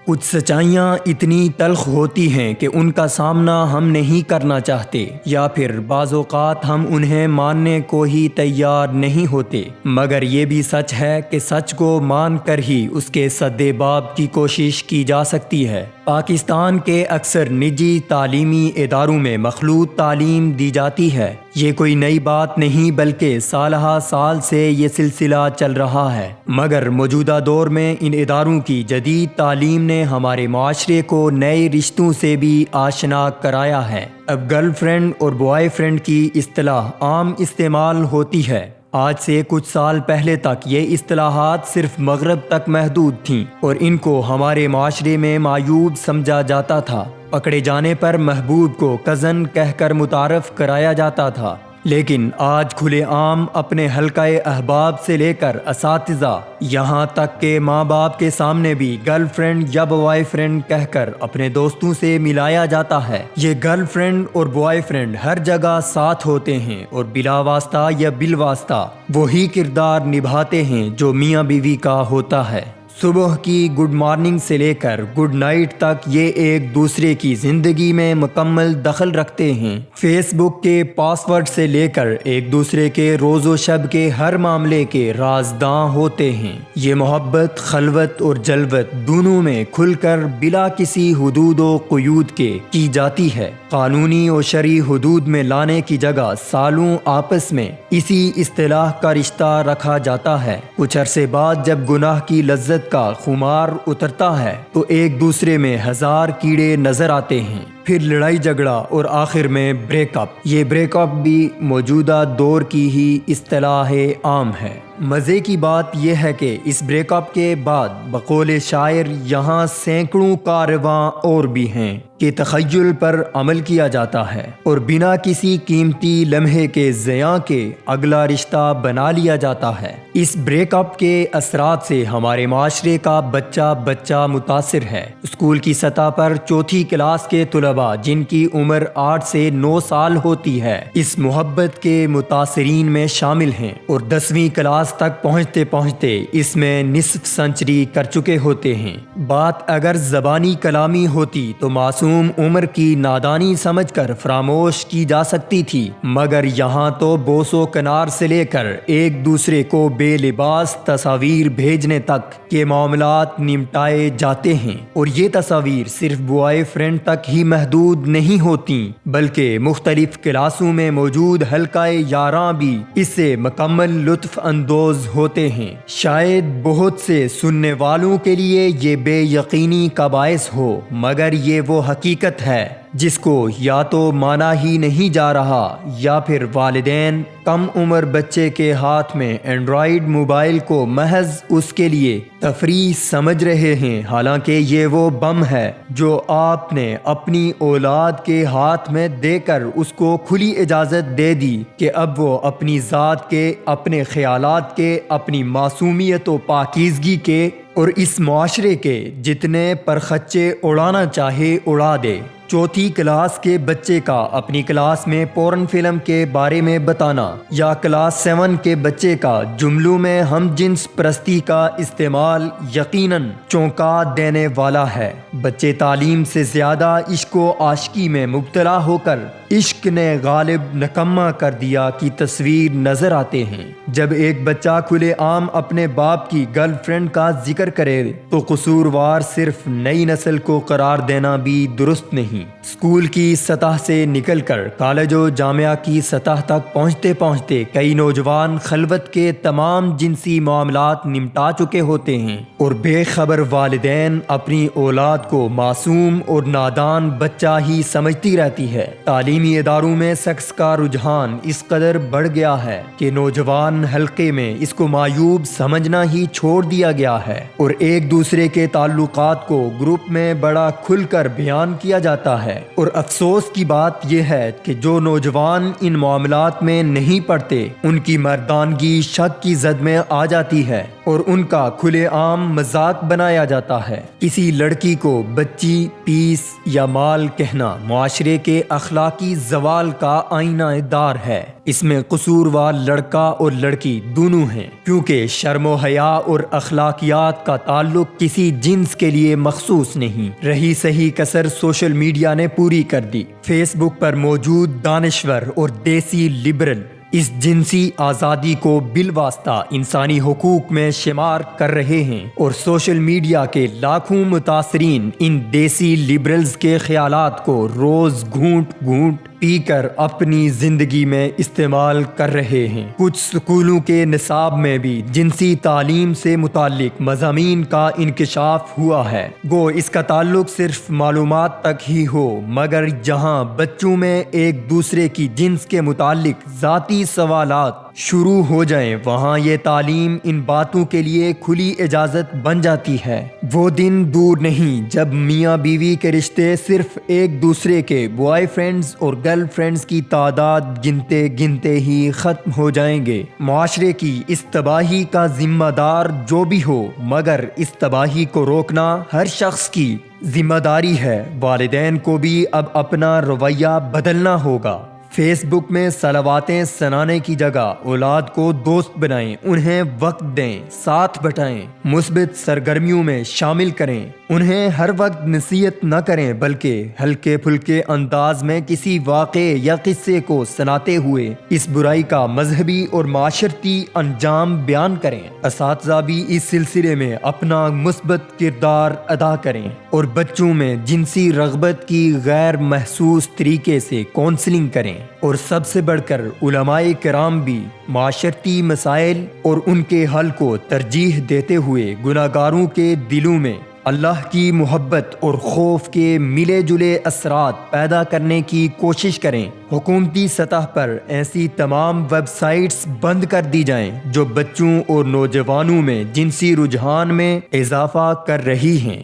کچھ سچائیاں اتنی تلخ ہوتی ہیں کہ ان کا سامنا ہم نہیں کرنا چاہتے، یا پھر بعض اوقات ہم انہیں ماننے کو ہی تیار نہیں ہوتے، مگر یہ بھی سچ ہے کہ سچ کو مان کر ہی اس کے سدباب کی کوشش کی جا سکتی ہے۔ پاکستان کے اکثر نجی تعلیمی اداروں میں مخلوط تعلیم دی جاتی ہے۔ یہ کوئی نئی بات نہیں بلکہ سالہ سال سے یہ سلسلہ چل رہا ہے، مگر موجودہ دور میں ان اداروں کی جدید تعلیم نے ہمارے معاشرے کو نئے رشتوں سے بھی آشنا کرایا ہے۔ اب گرل فرینڈ اور بوائے فرینڈ کی اصطلاح عام استعمال ہوتی ہے۔ آج سے کچھ سال پہلے تک یہ اصطلاحات صرف مغرب تک محدود تھیں اور ان کو ہمارے معاشرے میں معیوب سمجھا جاتا تھا۔ پکڑے جانے پر محبوب کو کزن کہہ کر متعارف کرایا جاتا تھا، لیکن آج کھلے عام اپنے حلقہ احباب سے لے کر اساتذہ یہاں تک کہ ماں باپ کے سامنے بھی گرل فرینڈ یا بوائے فرینڈ کہہ کر اپنے دوستوں سے ملایا جاتا ہے۔ یہ گرل فرینڈ اور بوائے فرینڈ ہر جگہ ساتھ ہوتے ہیں اور بلا واسطہ یا بالواسطہ وہی کردار نبھاتے ہیں جو میاں بیوی کا ہوتا ہے۔ صبح کی گڈ مارننگ سے لے کر گڈ نائٹ تک یہ ایک دوسرے کی زندگی میں مکمل دخل رکھتے ہیں۔ فیس بک کے پاس ورڈ سے لے کر ایک دوسرے کے روز و شب کے ہر معاملے کے رازداں ہوتے ہیں۔ یہ محبت خلوت اور جلوت دونوں میں کھل کر بلا کسی حدود و قیود کے کی جاتی ہے۔ قانونی اور شرعی حدود میں لانے کی جگہ سالوں آپس میں اسی اصطلاح کا رشتہ رکھا جاتا ہے۔ کچھ عرصے بعد جب گناہ کی لذت کا خمار اترتا ہے تو ایک دوسرے میں ہزار کیڑے نظر آتے ہیں، پھر لڑائی جھگڑا اور آخر میں بریک اپ۔ یہ بریک اپ بھی موجودہ دور کی ہی اصطلاح عام ہے۔ مزے کی بات یہ ہے کہ اس بریک اپ کے بعد بقول شاعر یہاں سینکڑوں کاررواں اور بھی ہیں کہ تخیل پر عمل کیا جاتا ہے اور بنا کسی قیمتی لمحے کے ضیاع کے اگلا رشتہ بنا لیا جاتا ہے۔ اس بریک اپ کے اثرات سے ہمارے معاشرے کا بچہ بچہ متاثر ہے۔ اسکول کی سطح پر چوتھی کلاس کے طلباء جن کی عمر 8 سے 9 سال ہوتی ہے اس محبت کے متاثرین میں شامل ہیں اور 10ویں کلاس تک پہنچتے پہنچتے اس میں نصف سنچری کر چکے ہوتے ہیں۔ بات اگر زبانی کلامی ہوتی تو معصوم عمر کی نادانی سمجھ کر فراموش کی جا سکتی تھی، مگر یہاں تو بوس و کنار سے لے کر ایک دوسرے کو بے لباس تصاویر بھیجنے تک کے معاملات نمٹائے جاتے ہیں، اور یہ تصاویر صرف بوائے فرینڈ تک ہی محدود نہیں ہوتی بلکہ مختلف کلاسوں میں موجود حلقہ یاراں بھی اس سے مکمل لطف اندوز ہوتے ہیں۔ شاید بہت سے سننے والوں کے لیے یہ بے یقینی کا باعث ہو، مگر یہ وہ حقیقت ہے جس کو یا تو مانا ہی نہیں جا رہا یا پھر والدین کم عمر بچے کے ہاتھ میں اینڈرائیڈ موبائل کو محض اس کے لیے تفریح سمجھ رہے ہیں، حالانکہ یہ وہ بم ہے جو آپ نے اپنی اولاد کے ہاتھ میں دے کر اس کو کھلی اجازت دے دی کہ اب وہ اپنی ذات کے، اپنے خیالات کے، اپنی معصومیت و پاکیزگی کے اور اس معاشرے کے جتنے پرخچے اڑانا چاہے اڑا دے۔ چوتھی کلاس کے بچے کا اپنی کلاس میں پورن فلم کے بارے میں بتانا یا کلاس 7 کے بچے کا جملوں میں ہم جنس پرستی کا استعمال یقیناً چونکا دینے والا ہے۔ بچے تعلیم سے زیادہ عشق و عاشقی میں مبتلا ہو کر عشق نے غالب نکما کر دیا کی تصویر نظر آتے ہیں۔ جب ایک بچہ کھلے عام اپنے باپ کی گرل فرینڈ کا ذکر کرے تو قصوروار صرف نئی نسل کو قرار دینا بھی درست نہیں۔ اسکول کی سطح سے نکل کر کالج و جامعہ کی سطح تک پہنچتے پہنچتے کئی نوجوان خلوت کے تمام جنسی معاملات نمٹا چکے ہوتے ہیں اور بے خبر والدین اپنی اولاد کو معصوم اور نادان بچہ ہی سمجھتی رہتی ہے۔ تعلیمی اداروں میں سیکس کا رجحان اس قدر بڑھ گیا ہے کہ نوجوان حلقے میں اس کو معیوب سمجھنا ہی چھوڑ دیا گیا ہے اور ایک دوسرے کے تعلقات کو گروپ میں بڑا کھل کر بیان کیا جاتا ہے۔ اور افسوس کی بات یہ ہے کہ جو نوجوان ان معاملات میں نہیں پڑتے ان کی مردانگی شک کی زد میں آ جاتی ہے اور ان کا کھلے عام مذاق بنایا جاتا ہے۔ کسی لڑکی کو بچی، پیس یا مال کہنا معاشرے کے اخلاقی زوال کا آئینہ دار ہے۔ اس میں قصوروار لڑکا اور لڑکی دونوں ہیں، کیونکہ شرم و حیا اور اخلاقیات کا تعلق کسی جنس کے لیے مخصوص نہیں۔ رہی صحیح کسر سوشل میڈیا نے پوری کر دی۔ فیس بک پر موجود دانشور اور دیسی لبرل اس جنسی آزادی کو بالواسطہ انسانی حقوق میں شمار کر رہے ہیں، اور سوشل میڈیا کے لاکھوں متاثرین ان دیسی لبرلز کے خیالات کو روز گھونٹ گھونٹ پی کر اپنی زندگی میں استعمال کر رہے ہیں۔ کچھ سکولوں کے نصاب میں بھی جنسی تعلیم سے متعلق مضامین کا انکشاف ہوا ہے۔ گو اس کا تعلق صرف معلومات تک ہی ہو، مگر جہاں بچوں میں ایک دوسرے کی جنس کے متعلق ذاتی سوالات شروع ہو جائیں، وہاں یہ تعلیم ان باتوں کے لیے کھلی اجازت بن جاتی ہے۔ وہ دن دور نہیں جب میاں بیوی کے رشتے صرف ایک دوسرے کے بوائے فرینڈز اور گرل فرینڈز کی تعداد گنتے گنتے ہی ختم ہو جائیں گے۔ معاشرے کی اس تباہی کا ذمہ دار جو بھی ہو، مگر اس تباہی کو روکنا ہر شخص کی ذمہ داری ہے۔ والدین کو بھی اب اپنا رویہ بدلنا ہوگا۔ فیس بک میں صلواتیں سنانے کی جگہ اولاد کو دوست بنائیں، انہیں وقت دیں، ساتھ بٹائیں، مثبت سرگرمیوں میں شامل کریں۔ انہیں ہر وقت نصیحت نہ کریں، بلکہ ہلکے پھلکے انداز میں کسی واقعے یا قصے کو سناتے ہوئے اس برائی کا مذہبی اور معاشرتی انجام بیان کریں۔ اساتذہ بھی اس سلسلے میں اپنا مثبت کردار ادا کریں اور بچوں میں جنسی رغبت کی غیر محسوس طریقے سے کونسلنگ کریں۔ اور سب سے بڑھ کر علماء کرام بھی معاشرتی مسائل اور ان کے حل کو ترجیح دیتے ہوئے گناہگاروں کے دلوں میں اللہ کی محبت اور خوف کے ملے جلے اثرات پیدا کرنے کی کوشش کریں۔ حکومتی سطح پر ایسی تمام ویب سائٹس بند کر دی جائیں جو بچوں اور نوجوانوں میں جنسی رجحان میں اضافہ کر رہی ہیں۔